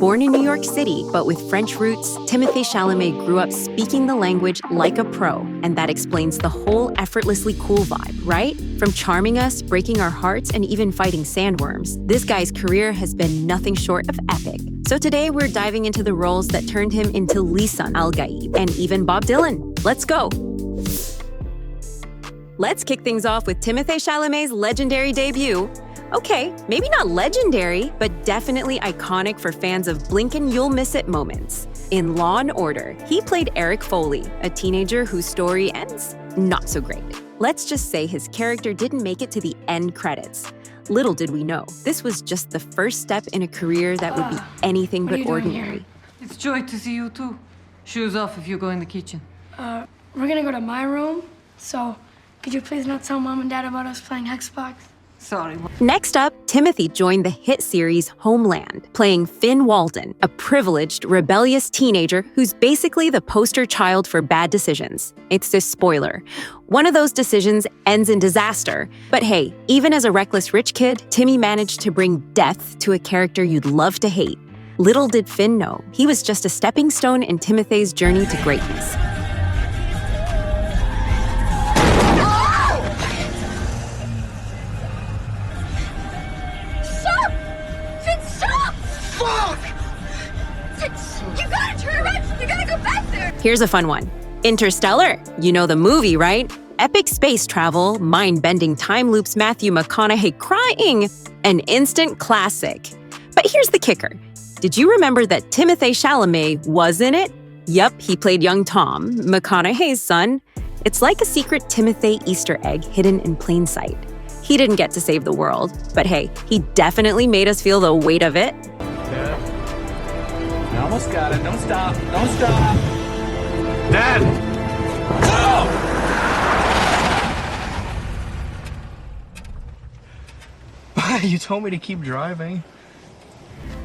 Born in New York City, but with French roots, Timothée Chalamet grew up speaking the language like a pro, and that explains the whole effortlessly cool vibe, right? From charming us, breaking our hearts, and even fighting sandworms, this guy's career has been nothing short of epic. So today we're diving into the roles that turned him into Lisan Al-Gaib and even Bob Dylan. Let's go! Let's kick things off with Timothée Chalamet's legendary debut. Okay, maybe not legendary, but definitely iconic for fans of blink and you'll miss it moments. In Law & Order, he played Eric Foley, a teenager whose story ends not so great. Let's just say his character didn't make it to the end credits. Little did we know, this was just the first step in a career that would be anything but ordinary. It's joy to see you too. Shoes off if you go in the kitchen. We're gonna go to my room, so could you please not tell Mom and Dad about us playing Hexbox? Sorry. Next up, Timothée joined the hit series Homeland, playing Finn Walden, a privileged, rebellious teenager who's basically the poster child for bad decisions. It's a spoiler. One of those decisions ends in disaster. But hey, even as a reckless rich kid, Timmy managed to bring death to a character you'd love to hate. Little did Finn know, he was just a stepping stone in Timothée's journey to greatness. Here's a fun one. Interstellar. You know the movie, right? Epic space travel, mind-bending time loops, Matthew McConaughey crying. An instant classic. But here's the kicker. Did you remember that Timothée Chalamet was in it? Yup, he played young Tom, McConaughey's son. It's like a secret Timothée Easter egg hidden in plain sight. He didn't get to save the world, but hey, he definitely made us feel the weight of it. Yeah. You almost got it. Don't stop. Don't stop. Dad! Oh! You told me to keep driving.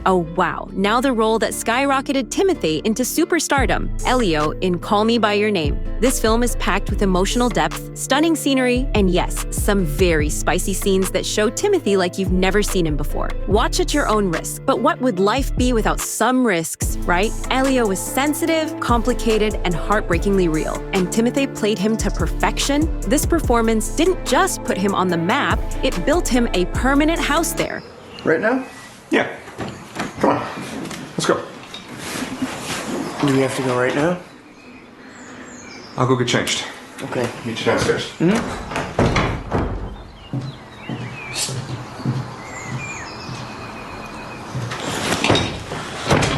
Oh wow, now the role that skyrocketed Timothée into superstardom, Elio in Call Me By Your Name. This film is packed with emotional depth, stunning scenery, and yes, some very spicy scenes that show Timothée like you've never seen him before. Watch at your own risk, but what would life be without some risks, right? Elio was sensitive, complicated, and heartbreakingly real, and Timothée played him to perfection. This performance didn't just put him on the map, it built him a permanent house there. Right now? Yeah. Come on. Let's go. Do you have to go right now? I'll go get changed. Okay. Meet you downstairs.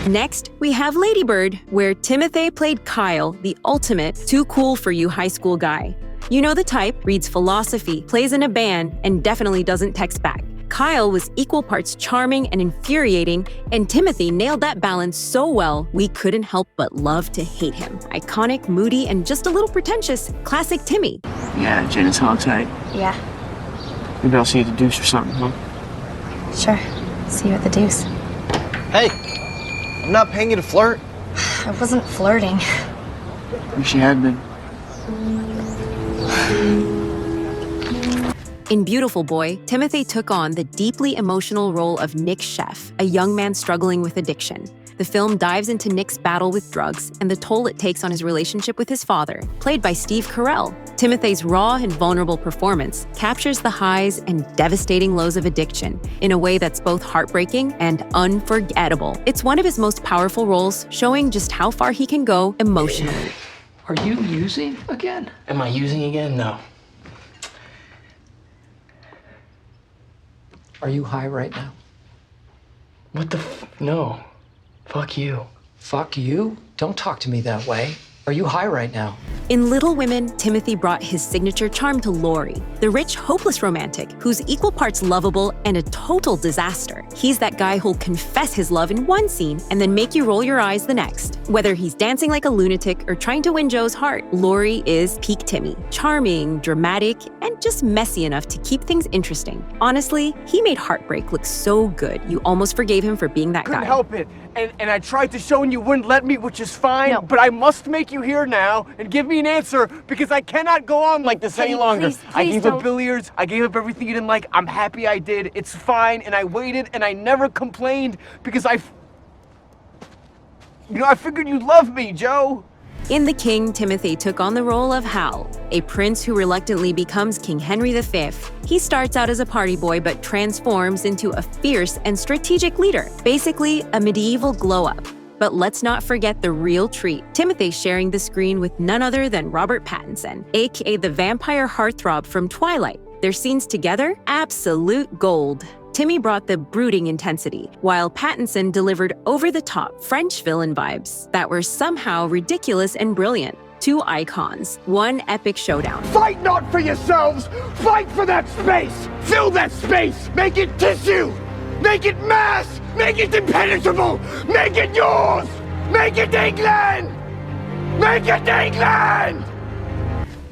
Next, we have Ladybird, where Timothée played Kyle, the ultimate too cool for you high school guy. You know the type, reads philosophy, plays in a band, and definitely doesn't text back. Kyle was equal parts charming and infuriating, and Timothée nailed that balance so well, we couldn't help but love to hate him. Iconic, moody, and just a little pretentious, classic Timmy. Yeah, Jen, it's all tight. Yeah. Maybe I'll see you at the Deuce or something, huh? Sure. See you at the Deuce. Hey, I'm not paying you to flirt. I wasn't flirting. Wish you had been. In Beautiful Boy, Timothée took on the deeply emotional role of Nic Sheff, a young man struggling with addiction. The film dives into Nic's battle with drugs and the toll it takes on his relationship with his father, played by Steve Carell. Timothée's raw and vulnerable performance captures the highs and devastating lows of addiction in a way that's both heartbreaking and unforgettable. It's one of his most powerful roles, showing just how far he can go emotionally. Are you using again? Am I using again? No. Are you high right now? What the No. Fuck you. Fuck you? Don't talk to me that way. Are you high right now? In Little Women, Timothée brought his signature charm to Laurie, the rich, hopeless romantic who's equal parts lovable and a total disaster. He's that guy who'll confess his love in one scene and then make you roll your eyes the next. Whether he's dancing like a lunatic or trying to win Joe's heart, Laurie is peak Timmy. Charming, dramatic, and just messy enough to keep things interesting. Honestly, he made heartbreak look so good, you almost forgave him for being that guy. Couldn't help it. And I tried to show and you wouldn't let me, which is fine, but I must make you here now and give me an answer because I cannot go on like this any longer. I gave up billiards, I gave up everything you didn't like. I'm happy I did. It's fine, and I waited and I never complained because I figured you'd love me, Joe. In The King, Timothée took on the role of Hal, a prince who reluctantly becomes King Henry V. He starts out as a party boy but transforms into a fierce and strategic leader, basically a medieval glow-up. But let's not forget the real treat, Timothée sharing the screen with none other than Robert Pattinson, aka the vampire heartthrob from Twilight. Their scenes together? Absolute gold. Timmy brought the brooding intensity, while Pattinson delivered over-the-top French villain vibes that were somehow ridiculous and brilliant. Two icons, one epic showdown. Fight not for yourselves! Fight for that space! Fill that space! Make it tissue! Make it mass! Make it impenetrable! Make it yours! Make it England! Make it England!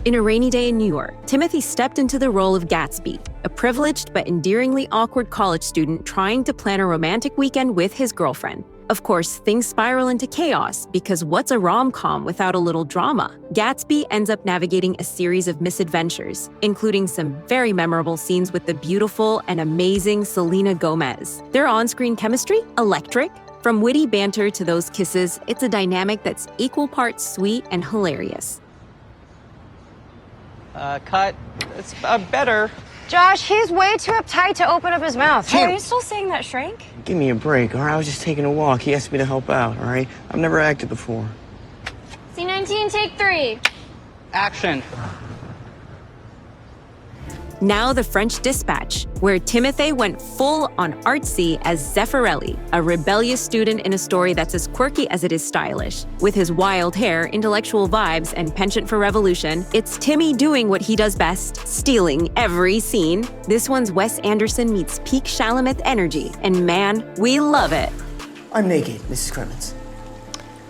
In A Rainy Day in New York, Timothée stepped into the role of Gatsby, a privileged but endearingly awkward college student trying to plan a romantic weekend with his girlfriend. Of course, things spiral into chaos because what's a rom-com without a little drama? Gatsby ends up navigating a series of misadventures, including some very memorable scenes with the beautiful and amazing Selena Gomez. Their on-screen chemistry? Electric. From witty banter to those kisses, it's a dynamic that's equal parts sweet and hilarious. Cut. It's better. Josh, he's way too uptight to open up his mouth. Hey, are you still saying that, Shrink? Give me a break, all right? I was just taking a walk. He asked me to help out, all right? I've never acted before. C-19, take 3. Action. Now The French Dispatch, where Timothée went full on artsy as Zeffirelli, a rebellious student in a story that's as quirky as it is stylish. With his wild hair, intellectual vibes, and penchant for revolution, it's Timmy doing what he does best, stealing every scene. This one's Wes Anderson meets peak Chalamet energy, and man, we love it. I'm naked, Mrs. Kremens.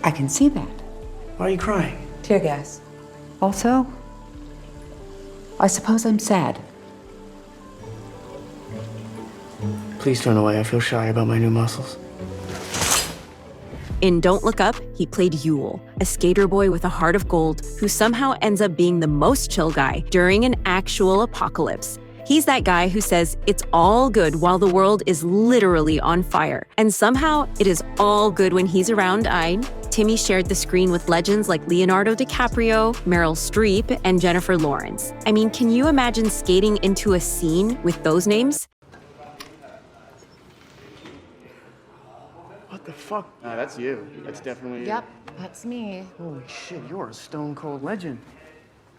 I can see that. Why are you crying? Tear gas. Also, I suppose I'm sad. Please turn away. I feel shy about my new muscles. In Don't Look Up, he played Yule, a skater boy with a heart of gold who somehow ends up being the most chill guy during an actual apocalypse. He's that guy who says it's all good while the world is literally on fire. And somehow, it is all good when he's around. Timmy shared the screen with legends like Leonardo DiCaprio, Meryl Streep, and Jennifer Lawrence. I mean, can you imagine skating into a scene with those names? What the fuck? That's you. That's definitely you. Yep, that's me. Holy shit, you're a stone cold legend.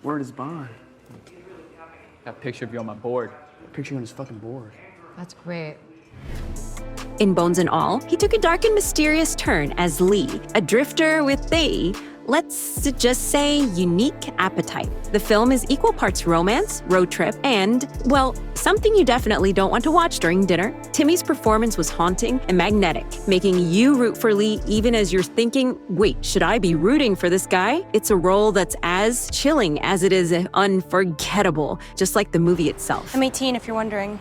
Word is bond. Got a picture of you on my board. A picture on his fucking board. That's great. In Bones and All, he took a dark and mysterious turn as Lee, a drifter with let's just say, unique appetite. The film is equal parts romance, road trip, and, well, something you definitely don't want to watch during dinner. Timmy's performance was haunting and magnetic, making you root for Lee even as you're thinking, wait, should I be rooting for this guy? It's a role that's as chilling as it is unforgettable, just like the movie itself. I'm 18, if you're wondering.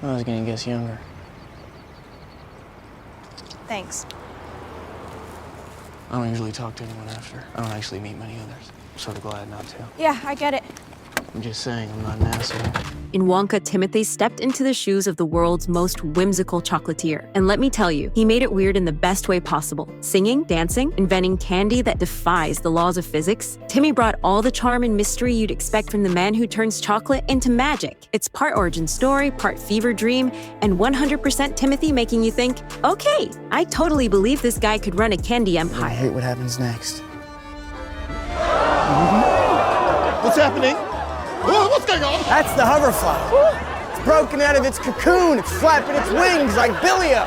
I was gonna guess younger. Thanks. I don't usually talk to anyone after. I don't actually meet many others. I'm sort of glad not to. Yeah, I get it. I'm just saying, I'm not an asshole. In Wonka, Timothée stepped into the shoes of the world's most whimsical chocolatier. And let me tell you, he made it weird in the best way possible. Singing, dancing, inventing candy that defies the laws of physics. Timmy brought all the charm and mystery you'd expect from the man who turns chocolate into magic. It's part origin story, part fever dream, and 100% Timothée making you think, okay, I totally believe this guy could run a candy empire. I hate what happens next. What's happening? What's going on? That's the hoverfly. It's broken out of its cocoon. It's flapping its wings like Bilio.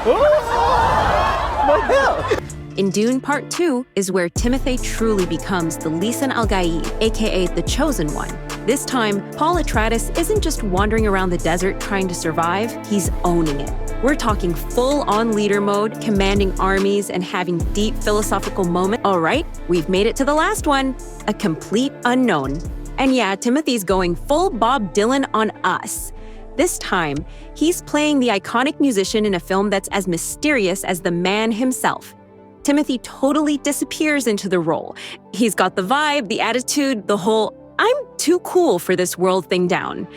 In Dune Part 2 is where Timothée truly becomes the Lisan al-Gaib, aka the Chosen One. This time, Paul Atreides isn't just wandering around the desert trying to survive, he's owning it. We're talking full-on leader mode, commanding armies, and having deep philosophical moments. All right, we've made it to the last one, a complete unknown. And yeah, Timothée's going full Bob Dylan on us. This time, he's playing the iconic musician in a film that's as mysterious as the man himself. Timothée totally disappears into the role. He's got the vibe, the attitude, the whole I'm too cool for this world thing down.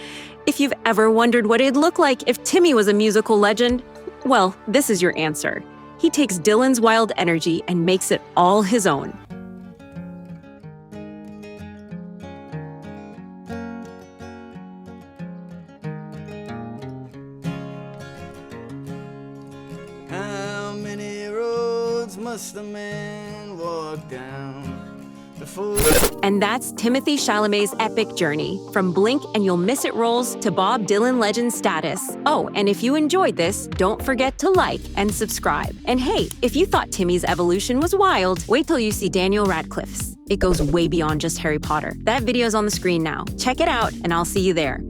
If you've ever wondered what it'd look like if Timmy was a musical legend, well, this is your answer. He takes Dylan's wild energy and makes it all his own. How many roads must a man walk down before... And that's Timothée Chalamet's epic journey, from blink and you'll miss it roles to Bob Dylan legend status. Oh, and if you enjoyed this, don't forget to like and subscribe. And hey, if you thought Timmy's evolution was wild, wait till you see Daniel Radcliffe's. It goes way beyond just Harry Potter. That video's on the screen now. Check it out, and I'll see you there.